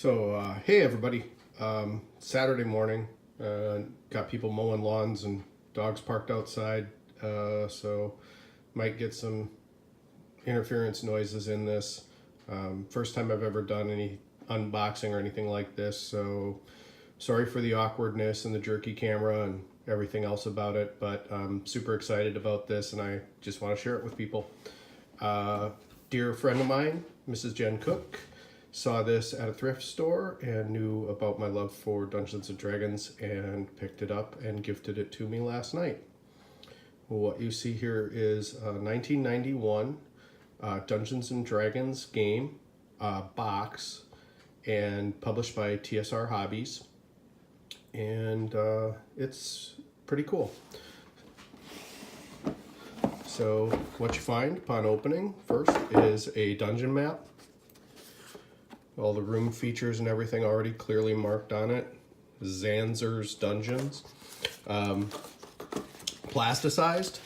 Hey everybody. Saturday morning, got people mowing lawns and dogs parked outside, so might get some interference noises in this. First time I've ever done any unboxing or anything like this, so sorry for the awkwardness and the jerky camera and everything else about it, but I'm super excited about this and I just want to share it with people. Dear friend of mine, Mrs. Jen Cook, saw this at a thrift store and knew about my love for Dungeons and Dragons and picked it up and gifted it to me last night. What you see here is a 1991 Dungeons and Dragons game box and published by TSR Hobbies, and it's pretty cool. So what you find upon opening first is a dungeon map. All the room features and everything already clearly marked on it. Zanzer's Dungeons. Plasticized.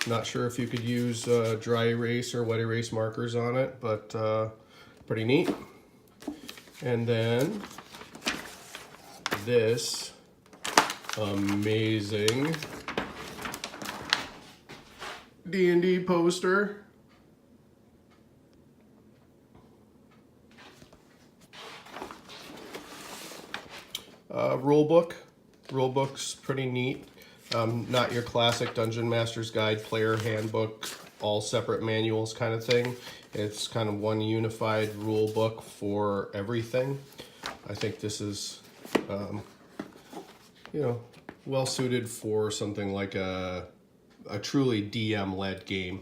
Not sure if you could use dry erase or wet erase markers on it, but pretty neat. And then this amazing D&D poster. Rulebook's pretty neat. Not your classic Dungeon Master's Guide, player handbook, all separate manuals kind of thing. It's kind of one unified rule book for everything. I think this is, well suited for something like a truly DM-led game.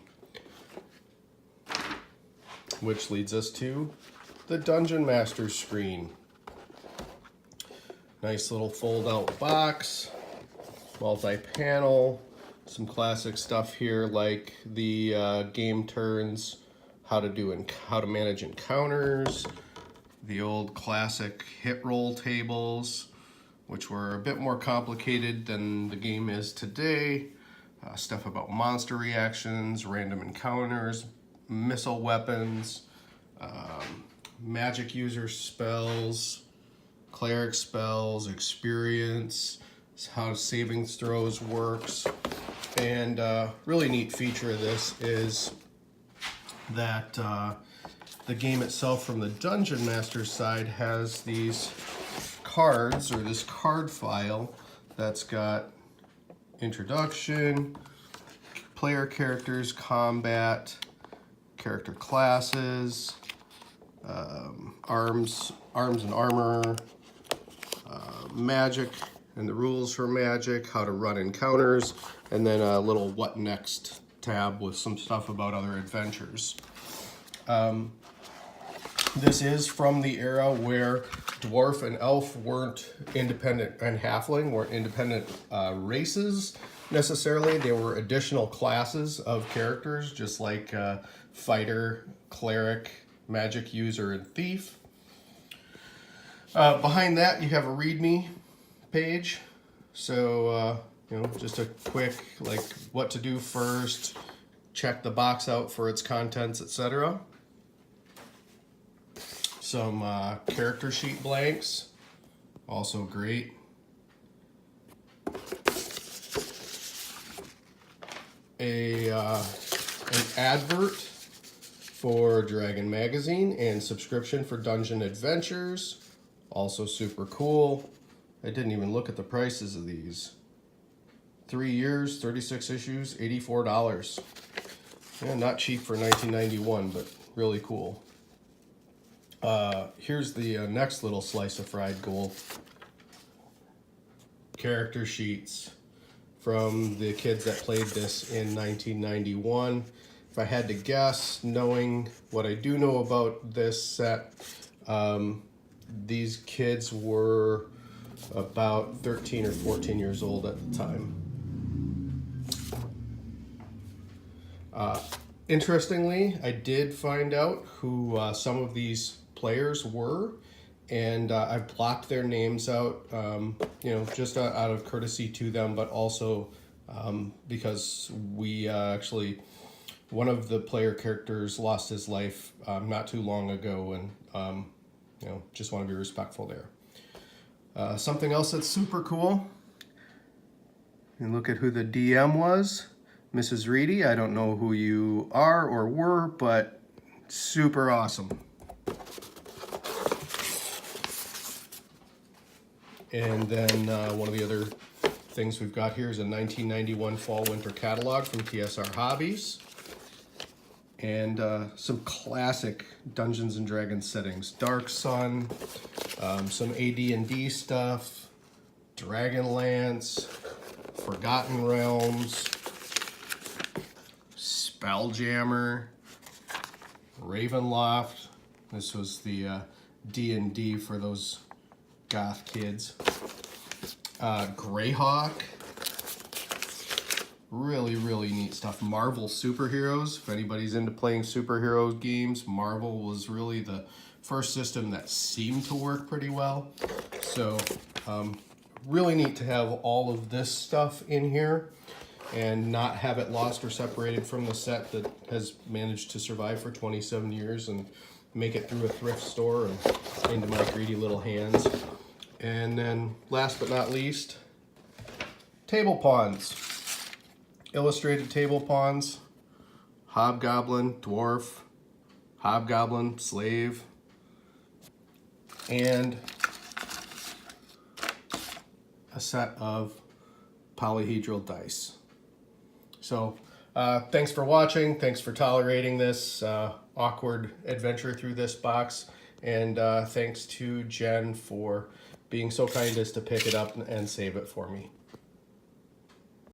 Which leads us to the Dungeon Master screen. Nice little fold-out box, multi-panel, some classic stuff here like the game turns, how to manage encounters, the old classic hit roll tables, which were a bit more complicated than the game is today. Stuff about monster reactions, random encounters, missile weapons, magic user spells, cleric spells, experience, how saving throws works. And really neat feature of this is that the game itself from the Dungeon Master side has these cards, or this card file that's got introduction, player characters, combat, character classes, arms and armor, magic and the rules for magic, how to run encounters, and then a little what next tab with some stuff about other adventures. This is from the era where dwarf and elf weren't independent, and halfling weren't independent races necessarily. They were additional classes of characters, just like fighter, cleric, magic user, and thief. Behind that, you have a README page. So, just a quick, like, what to do first, check the box out for its contents, etc. Some character sheet blanks, also great. An advert for Dragon Magazine and subscription for Dungeon Adventures. Also super cool. I didn't even look at the prices of these. 3 years, 36 issues, $84. Yeah, not cheap for 1991, but really cool. Here's the next little slice of fried gold. Character sheets from the kids that played this in 1991. If I had to guess, knowing what I do know about this set, these kids were about 13 or 14 years old at the time. Interestingly, I did find out who some of these players were, and I've blocked their names out, just out of courtesy to them, but also because we actually, one of the player characters lost his life not too long ago, and you know, just want to be respectful there. Something else that's super cool. And look at who the DM was, Mrs. Reedy. I don't know who you are or were, but super awesome. And then one of the other things we've got here is a 1991 fall winter catalog from TSR Hobbies. And some classic Dungeons and Dragons settings. Dark Sun, some AD&D stuff, Dragonlance, Forgotten Realms, Spelljammer, Ravenloft. This was the D&D for those goth kids. Greyhawk. Really, really neat stuff. Marvel Superheroes. If anybody's into playing superhero games, Marvel was really the first system that seemed to work pretty well. So, really neat to have all of this stuff in here and not have it lost or separated from the set that has managed to survive for 27 years and make it through a thrift store and into my greedy little hands. And then last but not least, table pawns. Illustrated table pawns, hobgoblin, dwarf, hobgoblin, slave, and a set of polyhedral dice. So thanks for watching. Thanks for tolerating this awkward adventure through this box. And thanks to Jen for being so kind as to pick it up and save it for me.